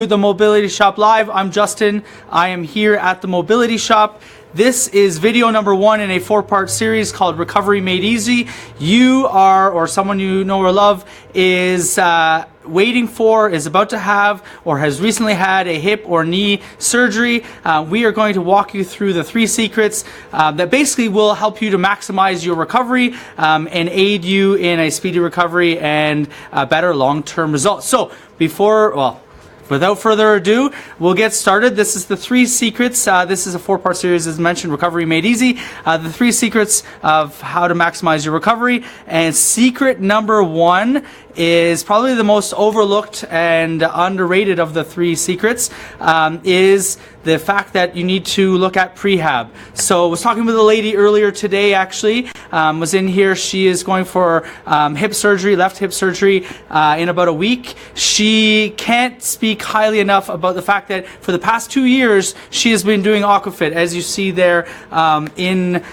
The Mobility Shop Live. I'm Justin. I am here at the Mobility Shop. This is video number 1 in a 4-part series called Recovery Made Easy. You are, or someone you know or love, is waiting for, is about to have, or has recently had a hip or knee surgery. We are going to walk you through the 3 secrets that basically will help you to maximize your recovery and aid you in a speedy recovery and better long-term results. So without further ado, we'll get started. This is the 3 secrets. This is a 4-part series, as mentioned, Recovery Made Easy. The 3 secrets of how to maximize your recovery. And secret number 1 is probably the most overlooked and underrated of the 3 secrets, is the fact that you need to look at prehab. So I was talking with a lady earlier today, actually, was in here. She is going for hip surgery, left hip surgery, in about a week. She can't speak highly enough about the fact that for the past 2 years, she has been doing Aquafit, as you see there in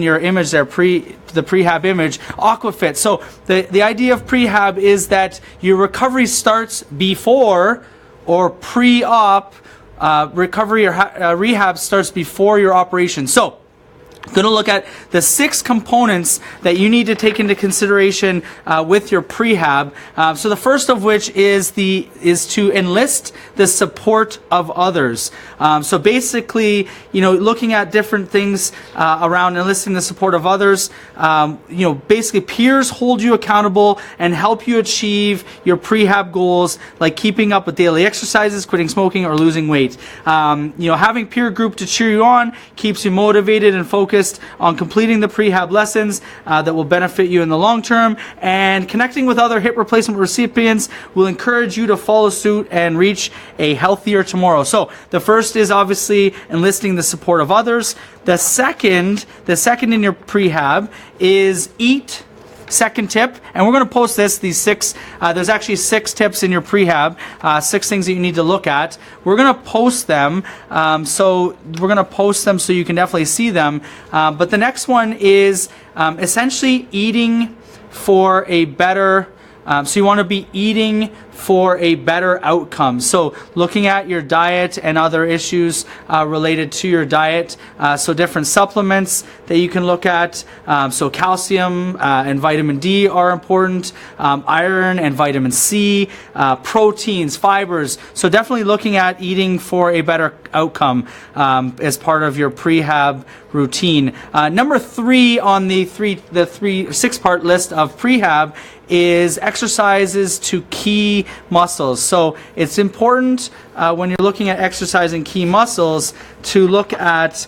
your image there, the prehab image, Aquafit. So the idea of prehab is that your recovery starts before or pre-op. Recovery or rehab starts before your operation. So I'm going to look at the 6 components that you need to take into consideration with your prehab. So the first of which is to enlist the support of others. So basically, looking at different things around enlisting the support of others. Basically peers hold you accountable and help you achieve your prehab goals, like keeping up with daily exercises, quitting smoking, or losing weight. Having peer group to cheer you on keeps you motivated and focused on completing the prehab lessons that will benefit you in the long term, and connecting with other hip replacement recipients will encourage you to follow suit and reach a healthier tomorrow. So the first is obviously enlisting the support of others. The second in your prehab is eat. Second tip, and we're going to post these 6, there's actually 6 tips in your prehab, 6 things that you need to look at. We're going to post them, so you can definitely see them. But the next one is essentially eating for a better, so you want to be eating for a better outcome. So looking at your diet and other issues related to your diet. So different supplements that you can look at. So calcium and vitamin D are important. Iron and vitamin C, proteins, fibers. So definitely looking at eating for a better outcome as part of your prehab routine. Number 3 on the 6-part list of prehab is exercises to key muscles. So it's important when you're looking at exercising key muscles to look at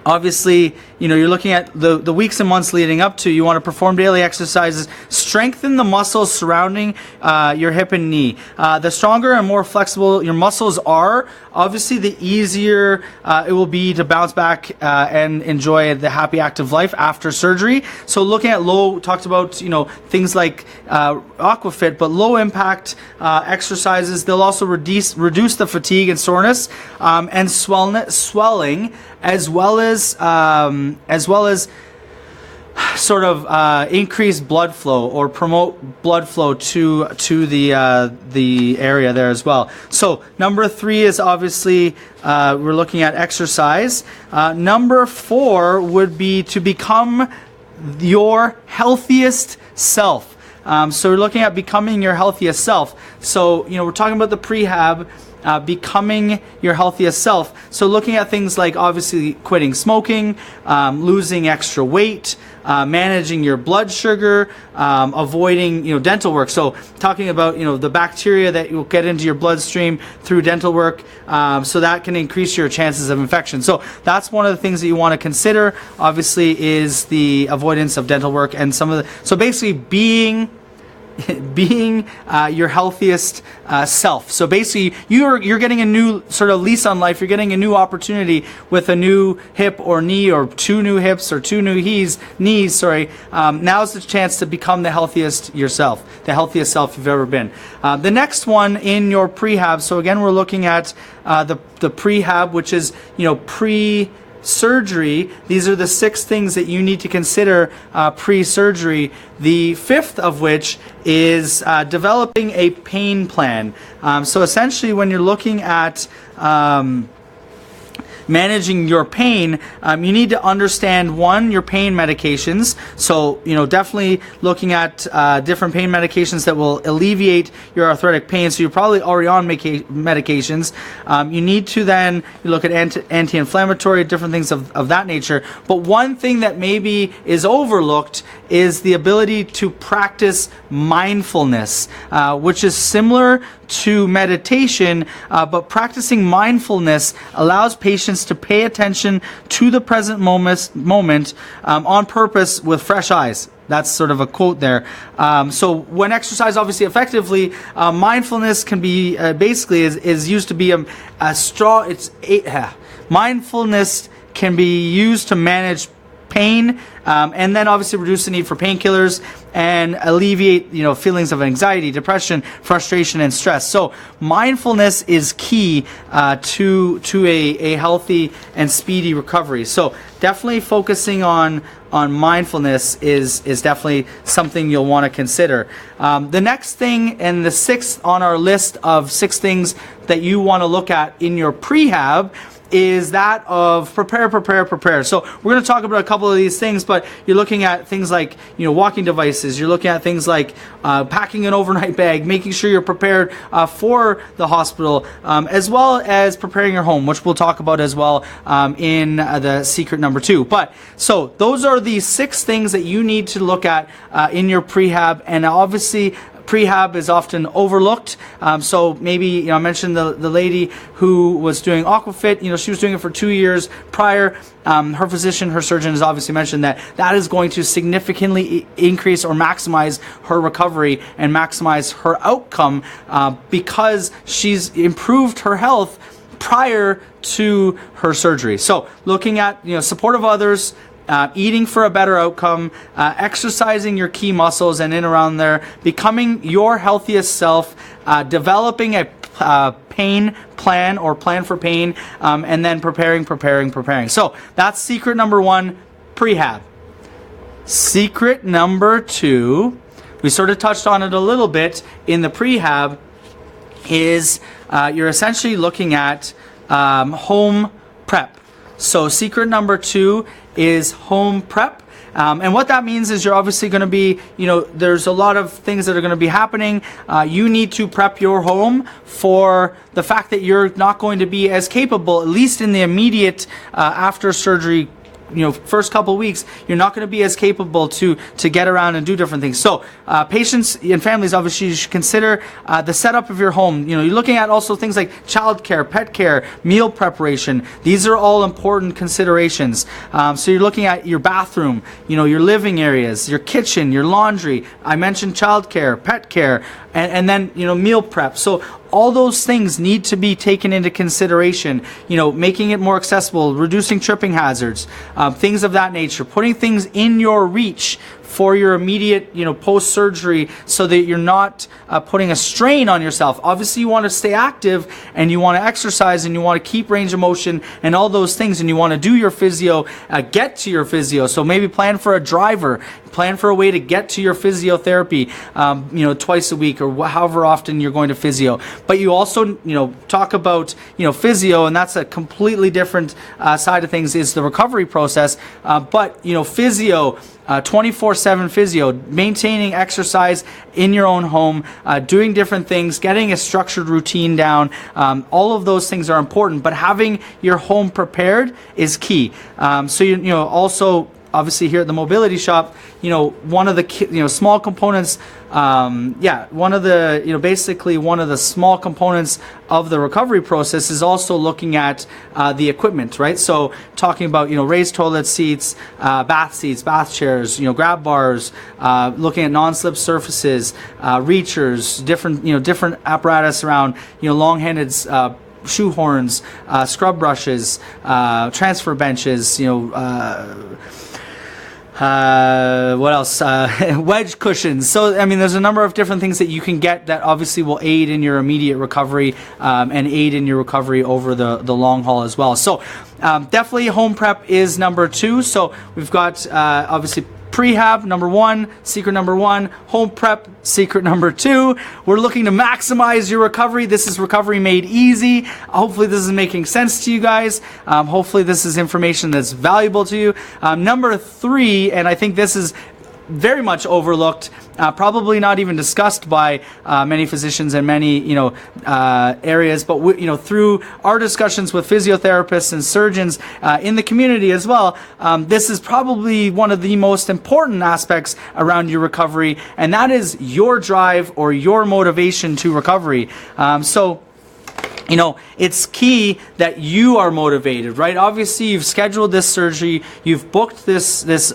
obviously, you're looking at the weeks and months leading up to, you want to perform daily exercises, strengthen the muscles surrounding your hip and knee. The stronger and more flexible your muscles are, obviously the easier it will be to bounce back and enjoy the happy active life after surgery. So looking at talked about, things like Aquafit, but low impact exercises, they'll also reduce the fatigue and soreness and swelling, as well as sort of increase blood flow or promote blood flow to the area there as well. So number 3 is obviously we're looking at exercise. Number 4 would be to become your healthiest self. So we're looking at becoming your healthiest self. So we're talking about the prehab. Becoming your healthiest self. So looking at things like obviously quitting smoking, losing extra weight, managing your blood sugar, avoiding dental work. So talking about the bacteria that will get into your bloodstream through dental work, so that can increase your chances of infection. So that's one of the things that you want to consider. Obviously, is the avoidance of dental work and so basically being your healthiest self. So basically, you're getting a new sort of lease on life. You're getting a new opportunity with a new hip or knee, or 2 new hips or 2 new knees. Now's the chance to become the healthiest yourself, the healthiest self you've ever been. The next one in your prehab. So again, we're looking at the prehab, which is surgery, these are the 6 things that you need to consider pre-surgery. The 5th of which is developing a pain plan. So essentially, when you're looking at managing your pain, you need to understand, one, your pain medications. So, definitely looking at different pain medications that will alleviate your arthritic pain. So you're probably already on medications. You need to then look at anti-inflammatory, different things of that nature. But one thing that maybe is overlooked is the ability to practice mindfulness, which is similar to meditation, but practicing mindfulness allows patients to pay attention to the present moment on purpose with fresh eyes. That's sort of a quote there. So when exercised obviously effectively, mindfulness can be basically is used to be mindfulness can be used to manage pain, and then obviously reduce the need for painkillers and alleviate feelings of anxiety, depression, frustration, and stress. So mindfulness is key to a healthy and speedy recovery. So definitely focusing on mindfulness is definitely something you'll want to consider. The next thing, and the 6th on our list of 6 things that you want to look at in your prehab, is that of prepare. So we're going to talk about a couple of these things, but you're looking at things like walking devices. You're looking at things like packing an overnight bag, making sure you're prepared for the hospital, as well as preparing your home, which we'll talk about as well in the secret number 2. But so those are the 6 things that you need to look at in your prehab, and obviously prehab is often overlooked. So maybe, I mentioned the lady who was doing Aquafit, she was doing it for 2 years prior. Her physician, her surgeon has obviously mentioned that is going to significantly increase or maximize her recovery and maximize her outcome because she's improved her health prior to her surgery. So looking at, support of others, eating for a better outcome, exercising your key muscles and in around there, becoming your healthiest self, developing a pain plan or plan for pain, and then preparing. So that's secret number 1, prehab. Secret number 2, we sort of touched on it a little bit in the prehab, is you're essentially looking at home prep. So secret number 2 is home prep. And what that means is you're obviously going to be, there's a lot of things that are going to be happening. You need to prep your home for the fact that you're not going to be as capable, at least in the immediate after surgery first couple weeks, you're not going to be as capable to get around and do different things. So patients and families obviously should consider the setup of your home. You're looking at also things like childcare, pet care, meal preparation. These are all important considerations. So you're looking at your bathroom, your living areas, your kitchen, your laundry. I mentioned childcare, pet care, and then meal prep. So all those things need to be taken into consideration, making it more accessible, reducing tripping hazards, things of that nature, putting things in your reach for your immediate, post-surgery, so that you're not putting a strain on yourself. Obviously, you want to stay active and you want to exercise and you want to keep range of motion and all those things, and you want to do your physio, get to your physio. So maybe plan for a driver, plan for a way to get to your physiotherapy, twice a week or however often you're going to physio. But you also, talk about, physio, and that's a completely different side of things, is the recovery process. But, physio, 24/7 physio, maintaining exercise in your own home, doing different things, getting a structured routine down, all of those things are important, but having your home prepared is key. So also obviously here at the mobility shop, one of the small components, one of the basically one of the small components of the recovery process is also looking at the equipment, right? So talking about raised toilet seats, bath chairs, grab bars, looking at non-slip surfaces, reachers, different apparatus around long-handed shoe horns, scrub brushes, transfer benches, What else? Wedge cushions. So, I mean, there's a number of different things that you can get that obviously will aid in your immediate recovery and aid in your recovery over the long haul as well. So, definitely home prep is number 2. So, we've got obviously Prehab, number 1, secret number 1, home prep, secret number 2. We're looking to maximize your recovery. This is recovery made easy. Hopefully this is making sense to you guys. Hopefully this is information that's valuable to you. Number 3, and I think this is very much overlooked, probably not even discussed by many physicians and many areas, but through our discussions with physiotherapists and surgeons in the community as well, this is probably one of the most important aspects around your recovery, and that is your drive or your motivation to recovery. It's key that you are motivated, right? Obviously, you've scheduled this surgery, you've booked this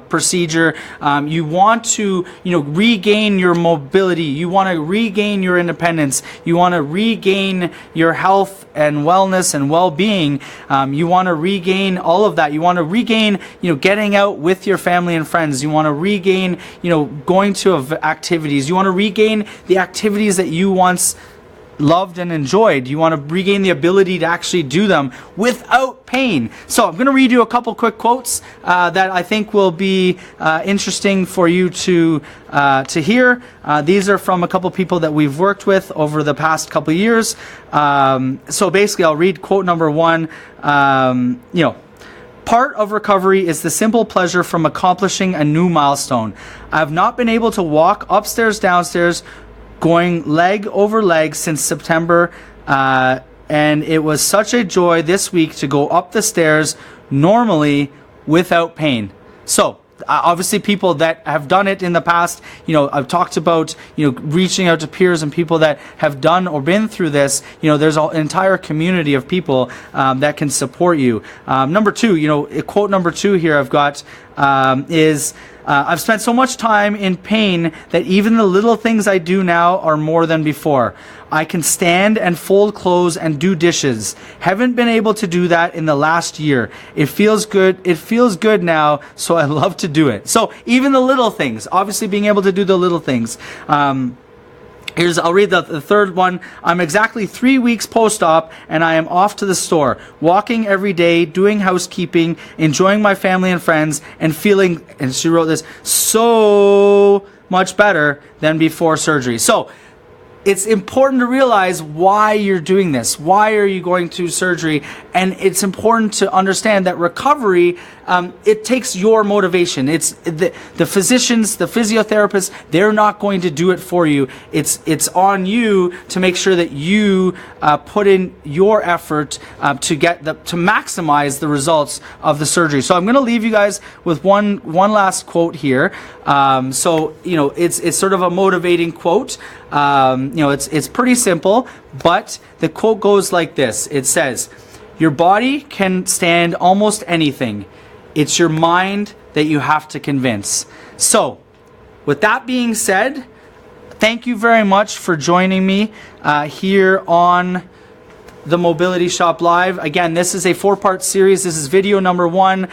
procedure. You want to, regain your mobility. You want to regain your independence. You want to regain your health and wellness and well-being. You want to regain all of that. You want to regain, getting out with your family and friends. You want to regain, going to activities. You want to regain the activities that you once loved and enjoyed. You want to regain the ability to actually do them without pain. So I'm going to read you a couple quick quotes that I think will be interesting for you to hear. These are from a couple people that we've worked with over the past couple years. So basically, I'll read quote number 1. Part of recovery is the simple pleasure from accomplishing a new milestone. I have not been able to walk upstairs, downstairs, going leg over leg since September, and it was such a joy this week to go up the stairs normally without pain. So obviously people that have done it in the past, I've talked about, reaching out to peers and people that have done or been through this. There's an entire community of people that can support you. Number 2, quote number 2 here I've got is, I've spent so much time in pain that even the little things I do now are more than before. I can stand and fold clothes and do dishes. Haven't been able to do that in the last year. It feels good. It feels good now, so I love to do it. So even the little things, obviously being able to do the little things. I'll read the third one. I'm exactly 3 weeks post-op and I am off to the store, walking every day, doing housekeeping, enjoying my family and friends, and feeling, and she wrote this, so much better than before surgery. So it's important to realize why you're doing this. Why are you going to surgery? And it's important to understand that recovery, it takes your motivation. It's the physicians, the physiotherapists, they're not going to do it for you. It's on you to make sure that you put in your effort to maximize the results of the surgery. So I'm going to leave you guys with one last quote here. It's sort of a motivating quote. It's pretty simple, but the quote goes like this. It says, "Your body can stand almost anything. It's your mind that you have to convince." So, with that being said, thank you very much for joining me here on the Mobility Shop Live. Again, this is a 4-part series. This is video number 1.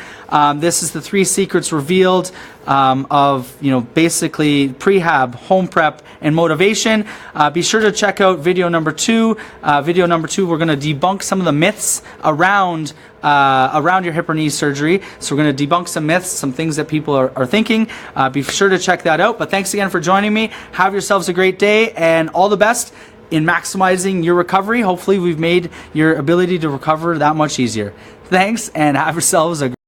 This is the 3 secrets revealed of, basically prehab, home prep, and motivation. Be sure to check out video number 2. Video number 2, we're going to debunk some of the myths around your hip or knee surgery. So we're going to debunk some myths, some things that people are thinking. Be sure to check that out. But thanks again for joining me. Have yourselves a great day and all the best in maximizing your recovery. Hopefully we've made your ability to recover that much easier. Thanks, and have yourselves a